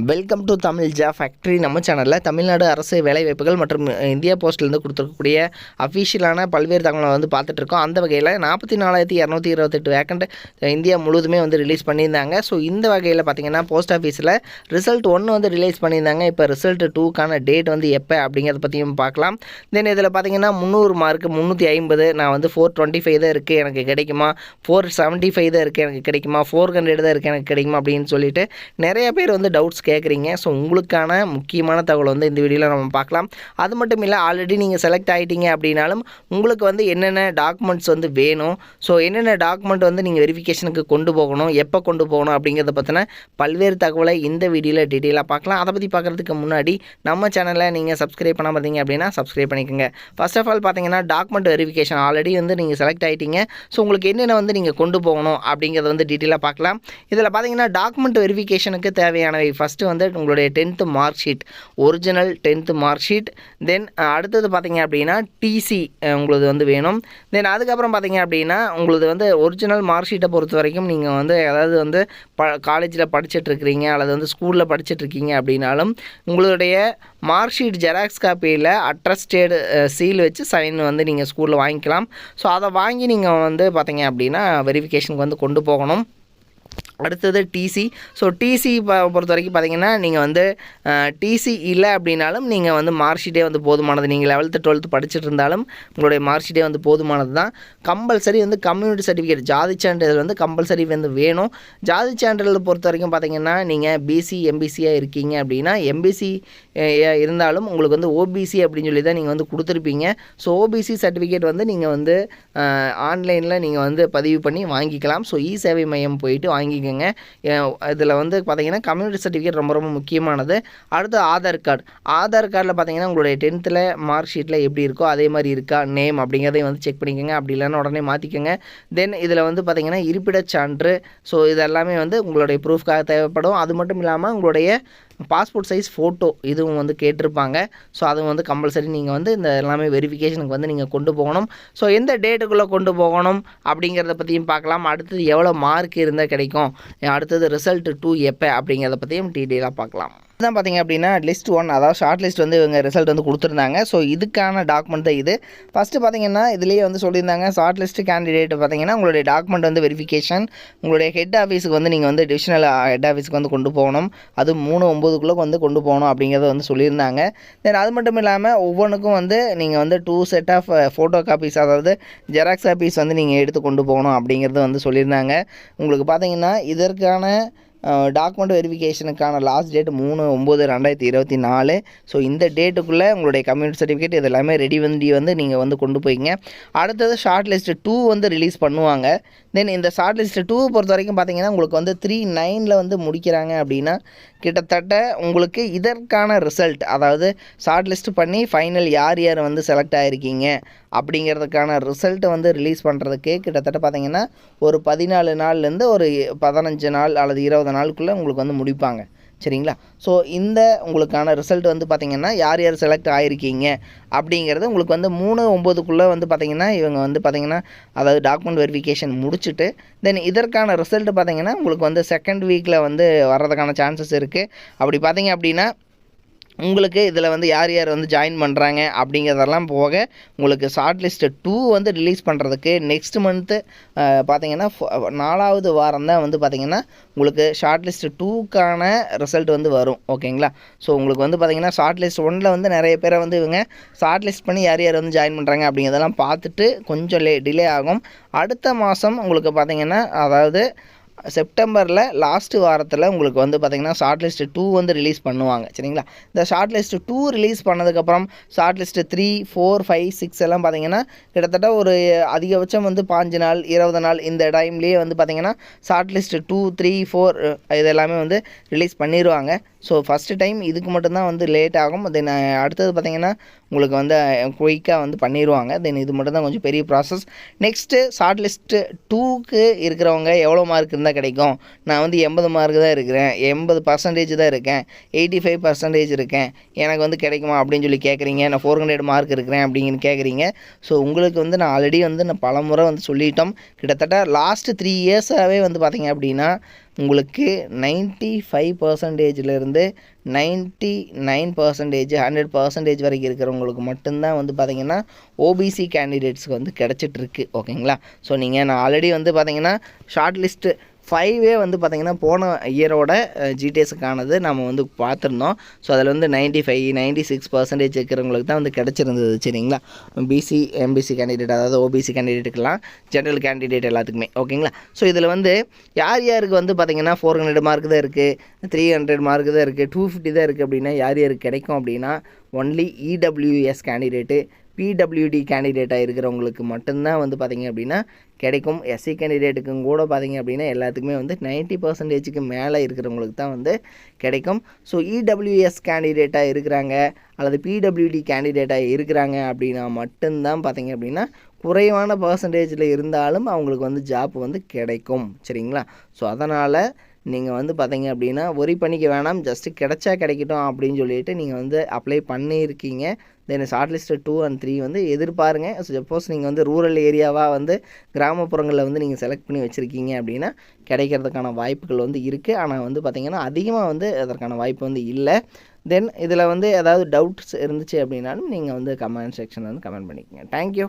Welcome to Tamil job factory. நம்ம சேனலில் தமிழ்நாடு அரசு வேலைவாய்ப்புகள் மற்றும் இந்தியா போஸ்ட்லேருந்து கொடுத்துருக்கக்கூடிய அஃபிஷியலான பல்வேறு தகவலை வந்து பார்த்துட்ருக்கோம். அந்த வகையில் 44,228 வேக்கண்ட் இந்தியா முழுவதுமே வந்து ரிலீஸ் பண்ணியிருந்தாங்க. ஸோ இந்த வகையில் பார்த்திங்கன்னா போஸ்ட் ஆஃபீஸில் ரிசல்ட் 1 வந்து ரிலீஸ் பண்ணியிருந்தாங்க. இப்போ ரிசல்ட் 2க்கான டேட் வந்து எப்போ அப்படிங்கிறத பற்றியும் பார்க்கலாம். தென் இதில் பார்த்திங்கன்னா 300 மார்க்கு 350, நான் வந்து 425 தான் இருக்குது எனக்கு கிடைக்குமா, 475 தான் இருக்குது எனக்கு கிடைக்குமா, 400 தான் இருக்குது எனக்கு கிடைக்குமா அப்படின்னு சொல்லிட்டு நிறைய பேர் வந்து டவுட்ஸ் கேட்குறீங்க. ஸோ உங்களுக்கான முக்கியமான தகவல் வந்து இந்த வீடியோவில் நம்ம பார்க்கலாம். அது மட்டும் இல்லை, ஆல்ரெடி நீங்கள் செலக்ட் ஆகிட்டீங்க அப்படின்னாலும் உங்களுக்கு வந்து என்னென்ன டாக்குமெண்ட்ஸ் வந்து வேணும், ஸோ என்னென்ன டாக்குமெண்ட் வந்து நீங்கள் வெரிஃபிகேஷனுக்கு கொண்டு போகணும், எப்போ கொண்டு போகணும் அப்படிங்கிறத பற்றின பல்வேறு தகவலை இந்த வீடியோவில் டீட்டெயிலாக பார்க்கலாம். அதை பற்றி பார்க்குறதுக்கு முன்னாடி நம்ம சேனலை நீங்கள் சப்ஸ்கிரைப் பண்ண பார்த்தீங்க அப்படின்னா சப்ஸ்கிரைப் பண்ணிக்கோங்க. ஃபர்ஸ்ட் ஆஃப் ஆல் பார்த்தீங்கன்னா டாக்குமெண்ட் வெரிஃபிகேஷன் ஆல்ரெடி வந்து நீங்கள் செலக்ட் ஆகிட்டீங்க. ஸோ உங்களுக்கு என்னென்ன வந்து நீங்கள் கொண்டு போகணும் அப்படிங்கிறத வந்து டீட்டெயிலாக பார்க்கலாம். இதில் பார்த்தீங்கன்னா டாக்குமெண்ட் வெரிஃபிகேஷனுக்கு தேவையானவை ஃபஸ்ட்டு வந்து உங்களுடைய 10th mark sheet, original 10th mark sheet. Then அடுத்தது பார்த்தீங்க அப்படின்னா டிசி உங்களுக்கு வந்து வேணும். தென் அதுக்கப்புறம் பார்த்தீங்க அப்படின்னா உங்களுக்கு வந்து ஒரிஜினல் மார்க் ஷீட்டை பொறுத்த வரைக்கும் நீங்கள் வந்து அதாவது வந்து காலேஜில் படிச்சுட்ருக்கிறீங்க அல்லது வந்து ஸ்கூலில் படிச்சுட்ருக்கீங்க அப்படின்னாலும் உங்களுடைய மார்க் ஷீட் ஜெராக்ஸ் காப்பியில் அட்ரஸ்டேடு சீல் வச்சு சைன் வந்து நீங்கள் ஸ்கூலில் வாங்கிக்கலாம். ஸோ அதை வாங்கி நீங்கள் வந்து பார்த்தீங்க அப்படின்னா வெரிஃபிகேஷனுக்கு வந்து கொண்டு போகணும். அடுத்தது டிசி. ஸோ டிசி பொறுத்த வரைக்கும் பார்த்தீங்கன்னா நீங்கள் வந்து டிசி இல்லை அப்படின்னாலும் நீங்கள் வந்து மார்க் ஷீட்டே வந்து போதுமானது. நீங்கள் 11th 12th படிச்சுட்டு இருந்தாலும் உங்களுடைய மார்க் ஷீட்டே வந்து போதுமானது தான். கம்பல்சரி வந்து கம்யூனிட்டி சர்டிஃபிகேட், ஜாதி சான்றிதழ் வந்து கம்பல்சரி வந்து வேணும். ஜாதி சான்றிதழ் பொறுத்த வரைக்கும் பார்த்தீங்கன்னா நீங்கள் பிசி எம்பிசியாக இருக்கீங்க அப்படின்னா எம்பிசி இருந்தாலும் உங்களுக்கு வந்து ஓபிசி அப்படின்னு சொல்லி தான் நீங்கள் வந்து கொடுத்துருப்பீங்க. ஸோ ஓபிசி சர்டிஃபிகேட் வந்து நீங்கள் வந்து ஆன்லைனில் நீங்கள் வந்து பதிவு பண்ணி வாங்கிக்கலாம். ஸோ இ சேவை மையம் போயிட்டு வாங்கிக்கோங்க. இதில் வந்து பார்த்தீங்கன்னா கம்யூனிட்டி சர்டிஃபிகேட் ரொம்ப ரொம்ப முக்கியமானது. அடுத்து ஆதார் கார்டு. ஆதார் கார்டில் பார்த்தீங்கன்னா உங்களுடைய 10th மார்க் ஷீட்டில் எப்படி இருக்கோ அதே மாதிரி இருக்கா நேம் அப்படிங்கிறதையும் வந்து செக் பண்ணிக்கோங்க. அப்படி இல்லைன்னா உடனே மாற்றிக்கோங்க. தென் இதில் வந்து பார்த்தீங்கன்னா இருப்பிடச் சான்று. ஸோ இது எல்லாமே வந்து உங்களுடைய ப்ரூஃப்காக தேவைப்படும். அது மட்டும் இல்லாமல் உங்களுடைய பாஸ்போர்ட் சைஸ் ஃபோட்டோ இதுவும் வந்து கேட்டிருப்பாங்க. ஸோ அதுவும் வந்து கம்பல்சரி நீங்கள் வந்து இந்த எல்லாமே வெரிஃபிகேஷனுக்கு வந்து நீங்கள் கொண்டு போகணும். ஸோ எந்த டேட்டுக்குள்ளே கொண்டு போகணும் அப்படிங்கிறத பற்றியும் பார்க்கலாம். அடுத்தது எவ்வளோ மார்க் இருந்தால் கிடைக்கும், அடுத்தது ரிசல்ட் 2 எப்போ அப்படிங்கிறத பற்றியும் டீட்டெயிலாக பார்க்கலாம். இதுதான் பார்த்தீங்க அப்படின்னா லிஸ்ட் 1, அதாவது ஷார்ட் லிஸ்ட் வந்து இவங்க ரிசல்ட் வந்து கொடுத்துருந்தாங்க. ஸோ இதுக்கான டாக்குமெண்ட் தான் இது. ஃபஸ்ட்டு பார்த்தீங்கன்னா இதுலேயே வந்து சொல்லியிருந்தாங்க ஷார்ட் லிஸ்ட் கேண்டிடேட் பார்த்தீங்கன்னா உங்களுடைய டாக்குமெண்ட் வந்து வெரிஃபிகேஷன் உங்களுடைய ஹெட் ஆஃபீஸுக்கு வந்து நீங்கள் வந்து டிவிஷனல் ஹெட் ஆஃபீஸுக்கு வந்து கொண்டு போகணும். அது 3/9 வந்து கொண்டு போகணும் அப்படிங்கிறத வந்து சொல்லியிருந்தாங்க. தென் அது மட்டும் இல்லாமல் ஒவ்வொன்றுக்கும் வந்து நீங்கள் வந்து 2 செட் ஆஃப் ஃபோட்டோ காப்பீஸ், அதாவது ஜெராக்ஸ் காப்பீஸ் வந்து நீங்கள் எடுத்து கொண்டு போகணும் அப்படிங்கிறது வந்து சொல்லியிருந்தாங்க. உங்களுக்கு பார்த்தீங்கன்னா இதற்கான டாக்குமெண்ட் வெரிஃபிகேஷனுக்கான லாஸ்ட் டேட் 3/9/2024. ஸோ இந்த டேட்டுக்குள்ளே உங்களுடைய கம்யூனிட்டி சர்டிஃபிகேட் இது எல்லாமே ரெடி வந்து நீங்கள் வந்து கொண்டு போய்ங்க. அடுத்தது ஷார்ட் லிஸ்ட் 2 வந்து ரிலீஸ் பண்ணுவாங்க. தென் இந்த ஷார்ட் லிஸ்ட் 2 பொறுத்த வரைக்கும் பார்த்தீங்கன்னா உங்களுக்கு வந்து 3/9 வந்து முடிக்கிறாங்க அப்படின்னா கிட்டத்தட்ட உங்களுக்கு இதற்கான ரிசல்ட், அதாவது ஷார்ட் லிஸ்ட் பண்ணி ஃபைனல் யார் யார் வந்து செலக்ட் ஆகிருக்கீங்க அப்படிங்கிறதுக்கான ரிசல்ட்டை வந்து ரிலீஸ் பண்ணுறதுக்கு கிட்டத்தட்ட பார்த்தீங்கன்னா ஒரு 14 நாள்லேருந்து ஒரு 15 நாள் அல்லது 20 நாளுக்குள்ளே உங்களுக்கு வந்து முடிப்பாங்க. சரிங்களா? ஸோ இந்த உங்களுக்கான ரிசல்ட் வந்து பார்த்திங்கன்னா யார் யார் செலக்ட் ஆகிருக்கீங்க அப்படிங்கிறது உங்களுக்கு வந்து 3/9 வந்து பார்த்திங்கன்னா இவங்க வந்து பார்த்திங்கன்னா அதாவது டாக்குமெண்ட் வெரிஃபிகேஷன் முடிச்சுட்டு தென் இதற்கான ரிசல்ட் பார்த்திங்கன்னா உங்களுக்கு வந்து 2nd வீக்கில் வந்து வர்றதுக்கான சான்சஸ் இருக்குது. அப்படி பார்த்திங்க அப்படின்னா உங்களுக்கு இதில் வந்து யார் யார் வந்து ஜாயின் பண்ணுறாங்க அப்படிங்கிறதெல்லாம் போக உங்களுக்கு ஷார்ட் லிஸ்ட்டு 2 வந்து ரிலீஸ் பண்ணுறதுக்கு நெக்ஸ்ட் மந்த்து பார்த்திங்கன்னா 4வது வாரம் தான் வந்து பார்த்திங்கன்னா உங்களுக்கு ஷார்ட் லிஸ்ட் 2க்கான ரிசல்ட் வந்து வரும். ஓகேங்களா? ஸோ உங்களுக்கு வந்து பார்த்திங்கன்னா ஷார்ட் லிஸ்ட் 1ல் வந்து நிறைய பேரை வந்து இவங்க ஷார்ட் லிஸ்ட் பண்ணி யார் யார் வந்து ஜாயின் பண்ணுறாங்க அப்படிங்கிறதெல்லாம் பார்த்துட்டு கொஞ்சம் டிலே ஆகும். அடுத்த மாதம் உங்களுக்கு பார்த்திங்கன்னா அதாவது செப்டம்பரில் லாஸ்ட்டு வாரத்தில் உங்களுக்கு வந்து பார்த்திங்கன்னா ஷார்ட் லிஸ்ட் 2 வந்து ரிலீஸ் பண்ணுவாங்க. சரிங்களா? இந்த ஷார்ட் லிஸ்ட் 2 ரிலீஸ் பண்ணதுக்கப்புறம் ஷார்ட் லிஸ்ட்டு 3, 4, 5, 6 எல்லாம் பார்த்திங்கன்னா கிட்டத்தட்ட ஒரு அதிகபட்சம் வந்து 5 நாள் 20 நாள் இந்த டைம்லேயே வந்து பார்த்திங்கன்னா ஷார்ட் லிஸ்ட் 2, 3, 4 இது எல்லாமே வந்து ரிலீஸ் பண்ணிடுவாங்க. ஸோ ஃபஸ்ட்டு டைம் இதுக்கு மட்டும்தான் வந்து லேட் ஆகும். தென் அடுத்தது பார்த்திங்கன்னா உங்களுக்கு வந்து குயிக்காக வந்து பண்ணிடுவாங்க. தென் இது மட்டும் தான் கொஞ்சம் பெரிய ப்ராசஸ். நெக்ஸ்ட்டு ஷார்ட் லிஸ்ட்டு 2க்கு இருக்கிறவங்க எவ்வளோ மார்க் இருந்தால் கிடைக்கும், நான் வந்து 80 மார்க் தான் இருக்கிறேன், 80% தான் இருக்கேன், 85% இருக்கேன், எனக்கு வந்து கிடைக்குமா அப்படின்னு சொல்லி கேட்குறீங்க. நான் 400 மார்க் இருக்கிறேன் அப்படிங்கன்னு கேட்குறீங்க. ஸோ உங்களுக்கு வந்து நான் ஆல்ரெடி வந்து நான் பல முறை வந்து சொல்லிட்டோம். கிட்டத்தட்ட லாஸ்ட்டு 3 இயர்ஸாகவே வந்து பார்த்திங்க அப்படின்னா உங்களுக்கு 95%லேருந்து 99% 100% வரைக்கும் இருக்கிறவங்களுக்கு மட்டும்தான் வந்து பார்த்திங்கன்னா ஓபிசி கேண்டிடேட்ஸ்க்கு வந்து கிடச்சிட்ருக்கு. ஓகேங்களா? ஸோ நான் ஆல்ரெடி வந்து பார்த்திங்கன்னா ஷார்ட் லிஸ்ட்டு 5 வந்து பார்த்திங்கன்னா போன இயரோட ஜிடிஎஸ்க்கானது நம்ம வந்து பார்த்துருந்தோம். ஸோ அதில் வந்து 96% இருக்கிறவங்களுக்கு தான் வந்து கிடச்சிருந்தது. சரிங்களா? பிசி எம்பிசி கேண்டிடேட், அதாவது ஓபிசி கேண்டிடேட்டுக்கெல்லாம், ஜென்ரல் கேண்டிடேட் எல்லாத்துக்குமே. ஓகேங்களா? ஸோ இதில் வந்து யாருக்கு வந்து பார்த்திங்கன்னா 400 மார்க் தான் இருக்குது, 300 மார்க் தான் இருக்குது, 250 தான் இருக்குது அப்படின்னா யாருக்கு கிடைக்கும் அப்படின்னா ஒன்லி இடபிள்யூஎஸ் கேண்டிடேட்டு, பிடபிள்யூடி கேண்டிடேட்டாக இருக்கிறவங்களுக்கு மட்டும்தான் வந்து பார்த்திங்க அப்படின்னா கிடைக்கும். எஸ்சி கேண்டிடேட்டுக்கும் கூட பார்த்திங்க அப்படின்னா எல்லாத்துக்குமே வந்து 90%க்கு மேலே இருக்கிறவங்களுக்கு தான் வந்து கிடைக்கும். ஸோ இடபிள்யூஎஸ் கேண்டிடேட்டாக இருக்கிறாங்க அல்லது பிடபிள்யூடி கேண்டிடேட்டாக இருக்கிறாங்க அப்படின்னா மட்டும்தான் பார்த்திங்க அப்படின்னா குறைவான பர்சன்டேஜில் இருந்தாலும் அவங்களுக்கு வந்து ஜாப் வந்து கிடைக்கும். சரிங்களா? ஸோ அதனால் நீங்கள் வந்து பார்த்தீங்க அப்படின்னா ஒரி பண்ணிக்க வேணாம், ஜஸ்ட்டு கிடைச்சா கிடைக்கட்டும் அப்படின்னு சொல்லிட்டு நீங்கள் வந்து அப்ளை பண்ணியிருக்கீங்க. தென் ஷார்ட் லிஸ்ட்டு 2 and 3 வந்து எதிர்பாருங்க. சப்போஸ் நீங்கள் வந்து ரூரல் ஏரியாவாக வந்து கிராமப்புறங்களில் வந்து நீங்கள் செலக்ட் பண்ணி வச்சுருக்கீங்க அப்படின்னா கிடைக்கிறதுக்கான வாய்ப்புகள் வந்து இருக்குது. ஆனால் வந்து பார்த்திங்கன்னா அதிகமாக வந்து அதற்கான வாய்ப்பு வந்து இல்லை. தென் இதில் வந்து ஏதாவது டவுட்ஸ் இருந்துச்சு அப்படின்னாலும் நீங்கள் வந்து கமெண்ட் செக்ஷனில் வந்து கமெண்ட் பண்ணிக்கோங்க. தேங்க்யூ.